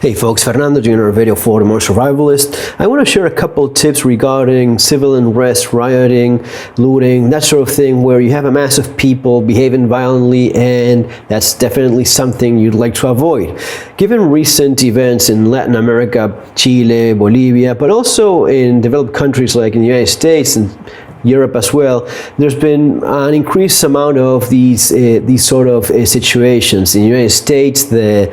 Hey folks, Fernando doing another video for the More Survivalist. I want to share a couple tips regarding civil unrest, rioting, looting, that sort of thing, where you have a mass of people behaving violently, and that's definitely something you'd like to avoid. Given recent events in Latin America, Chile, Bolivia, but also in developed countries like in the United States and Europe as well, there's been an increased amount of these sort of situations. In the United States, the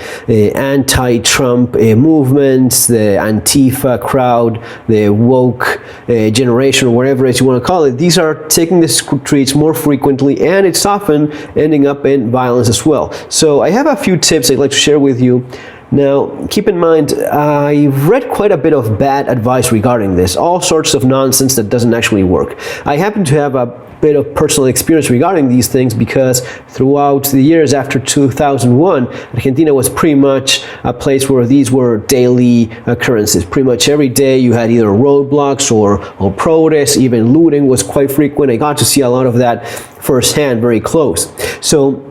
anti-Trump movements, the Antifa crowd, the woke generation, or whatever it is you want to call it, these are taking the streets more frequently, and it's often ending up in violence as well. So I have a few tips I'd like to share with you. Now, keep in mind, I've read quite a bit of bad advice regarding this, all sorts of nonsense that doesn't actually work. I happen to have a bit of personal experience regarding these things because throughout the years after 2001, Argentina was pretty much a place where these were daily occurrences. Pretty much every day you had either roadblocks or protests, even looting was quite frequent. I got to see a lot of that firsthand, very close. So,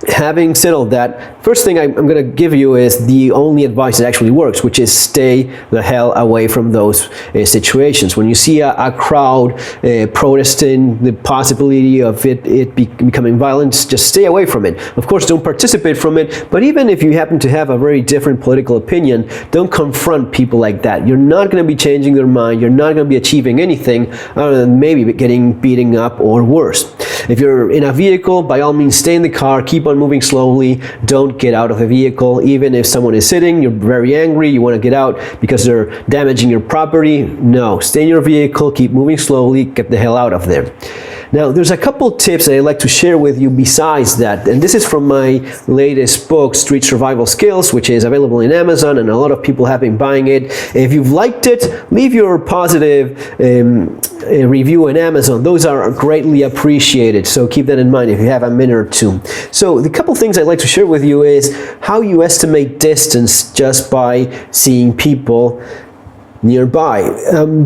having said all that, first thing I'm going to give you is the only advice that actually works, which is stay the hell away from those situations. When you see a crowd protesting, the possibility of it becoming violent, just stay away from it. Of course, don't participate from it, but even if you happen to have a very different political opinion, don't confront people like that. You're not going to be changing their mind. You're not going to be achieving anything other than maybe getting beaten up or worse. If you're in a vehicle, by all means, stay in the car, keep on moving slowly, don't get out of the vehicle. Even if someone is sitting, you're very angry, you want to get out because they're damaging your property, no, stay in your vehicle, keep moving slowly, get the hell out of there. Now, there's a couple tips that I'd like to share with you besides that, and this is from my latest book, Street Survival Skills, which is available in Amazon, and a lot of people have been buying it. If you've liked it, leave your positive review in Amazon. Those are greatly appreciated, so keep that in mind if you have a minute or two. So the couple things I'd like to share with you is how you estimate distance just by seeing people nearby.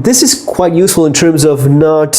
This is quite useful in terms of not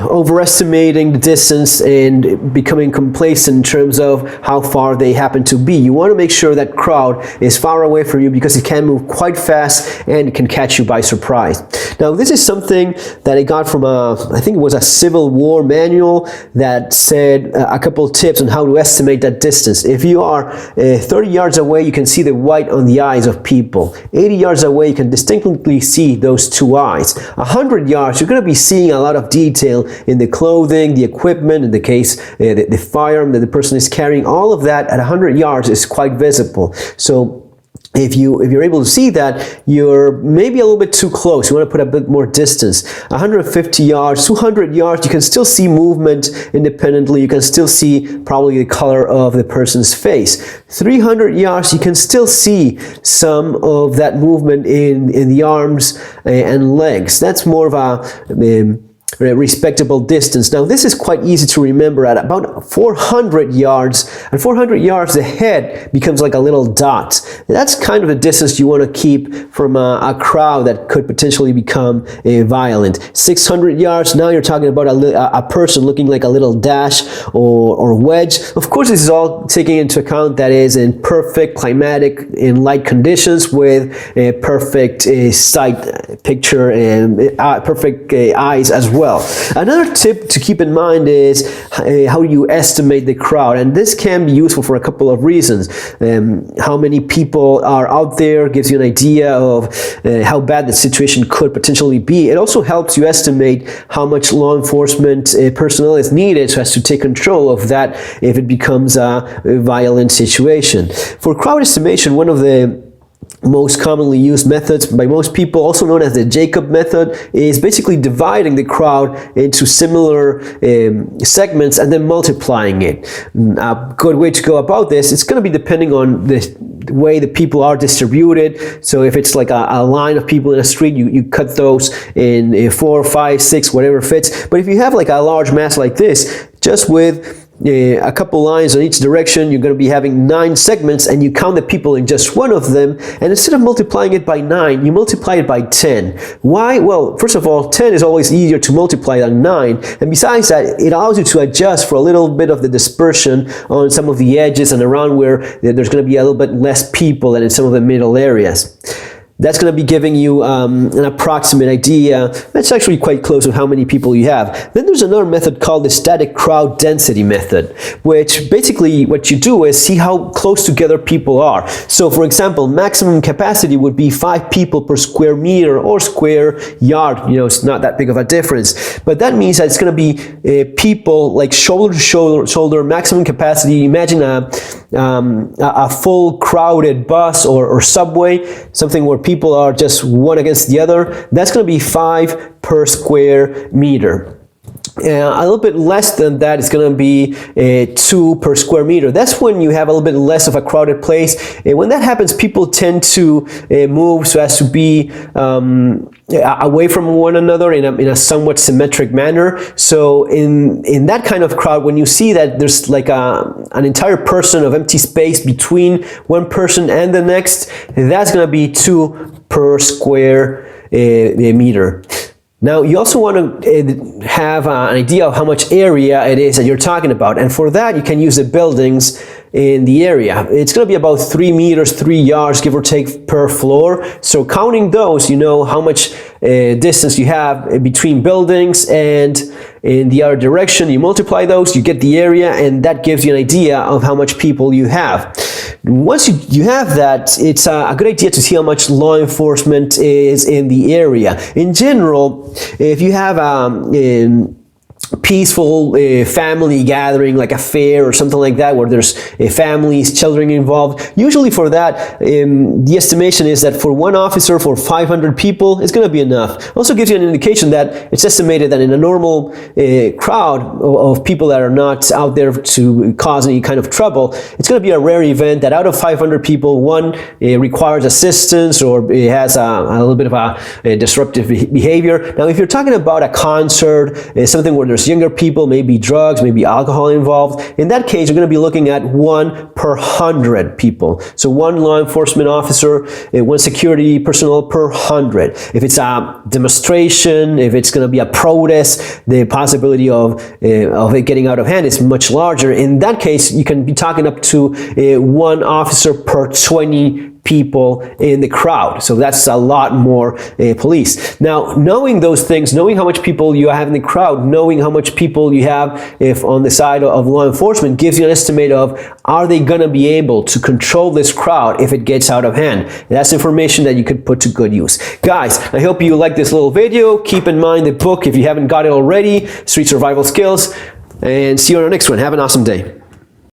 overestimating the distance and becoming complacent in terms of how far they happen to be. You want to make sure that crowd is far away from you because it can move quite fast and it can catch you by surprise. Now, this is something that I got from I think it was a Civil War manual that said a couple of tips on how to estimate that distance. If you are 30 yards away, you can see the white on the eyes of people. 80 yards away, you can distinctly see those two eyes. 100 yards, you're going to be seeing a lot of detail in the clothing, the equipment, in the case, the firearm that the person is carrying. All of that at 100 yards is quite visible. So if you're able to see that, you're maybe a little bit too close. You want to put a bit more distance. 150 yards, 200 yards, you can still see movement independently. You can still see probably the color of the person's face. 300 yards, you can still see some of that movement in the arms and legs. That's more of a respectable distance. Now, this is quite easy to remember. At about 400 yards, at 400 yards, the head becomes like a little dot. That's kind of the distance you want to keep from a crowd that could potentially become violent. 600 yards, now you're talking about a person looking like a little dash or wedge. Of course, this is all taking into account that is in perfect climatic and light conditions with a perfect sight picture and perfect eyes as well. Another tip to keep in mind is how you estimate the crowd, and this can be useful for a couple of reasons. How many people are out there gives you an idea of how bad the situation could potentially be. It also helps you estimate how much law enforcement personnel is needed so as to take control of that if it becomes a violent situation. For crowd estimation, one of the most commonly used methods by most people, also known as the Jacob method, is basically dividing the crowd into similar segments and then multiplying it. A good way to go about this, it's going to be depending on the way the people are distributed. So if it's like a line of people in a street, you cut those in 4, 5, 6, whatever fits. But if you have like a large mass like this, just with a couple lines on each direction, you're going to be having 9 segments, and you count the people in just one of them, and instead of multiplying it by 9, you multiply it by 10. Why? Well, first of all, 10 is always easier to multiply than 9, and besides that, it allows you to adjust for a little bit of the dispersion on some of the edges and around where there's going to be a little bit less people than in some of the middle areas. That's going to be giving you an approximate idea. That's actually quite close to how many people you have. Then there's another method called the static crowd density method, which basically what you do is see how close together people are. So for example, maximum capacity would be 5 people per square meter or square yard. You know, it's not that big of a difference. But that means that it's going to be people like shoulder to shoulder, maximum capacity. Imagine a full crowded bus or subway, something where people are just one against the other. That's going to be 5 per square meter. A little bit less than that is going to be 2 per square meter. That's when you have a little bit less of a crowded place. When that happens, people tend to move so as to be away from one another in a somewhat symmetric manner. So in that kind of crowd, when you see that there's like an entire person of empty space between one person and the next, that's going to be 2 per square meter. Now, you also want to have an idea of how much area it is that you're talking about. And for that, you can use the buildings in the area. It's going to be about 3 meters, 3 yards, give or take, per floor. So counting those, you know how much distance you have between buildings, and in the other direction, you multiply those, you get the area, and that gives you an idea of how much people you have. Once you have that, it's a good idea to see how much law enforcement is in the area. In general, if you have peaceful family gathering, like a fair or something like that, where there's families, children involved, usually for that, the estimation is that for one officer for 500 people, it's going to be enough. Also gives you an indication that it's estimated that in a normal crowd of people that are not out there to cause any kind of trouble, it's going to be a rare event that out of 500 people, one requires assistance or it has a little bit of a disruptive behavior. Now, if you're talking about a concert, something where there's younger people, maybe drugs, maybe alcohol involved, in that case, you're going to be looking at 1 per 100 people. So 1 law enforcement officer, 1 security personnel per 100. If it's a demonstration, if it's going to be a protest, the possibility of it getting out of hand is much larger. In that case, you can be talking up to 1 officer per 20 people in the crowd. So that's a lot more police. Now, knowing those things, knowing how much people you have in the crowd, knowing how much people you have if on the side of law enforcement gives you an estimate of, are they going to be able to control this crowd if it gets out of hand? And that's information that you could put to good use. Guys, I hope you like this little video. Keep in mind the book if you haven't got it already, Street Survival Skills, and see you on the next one. Have an awesome day.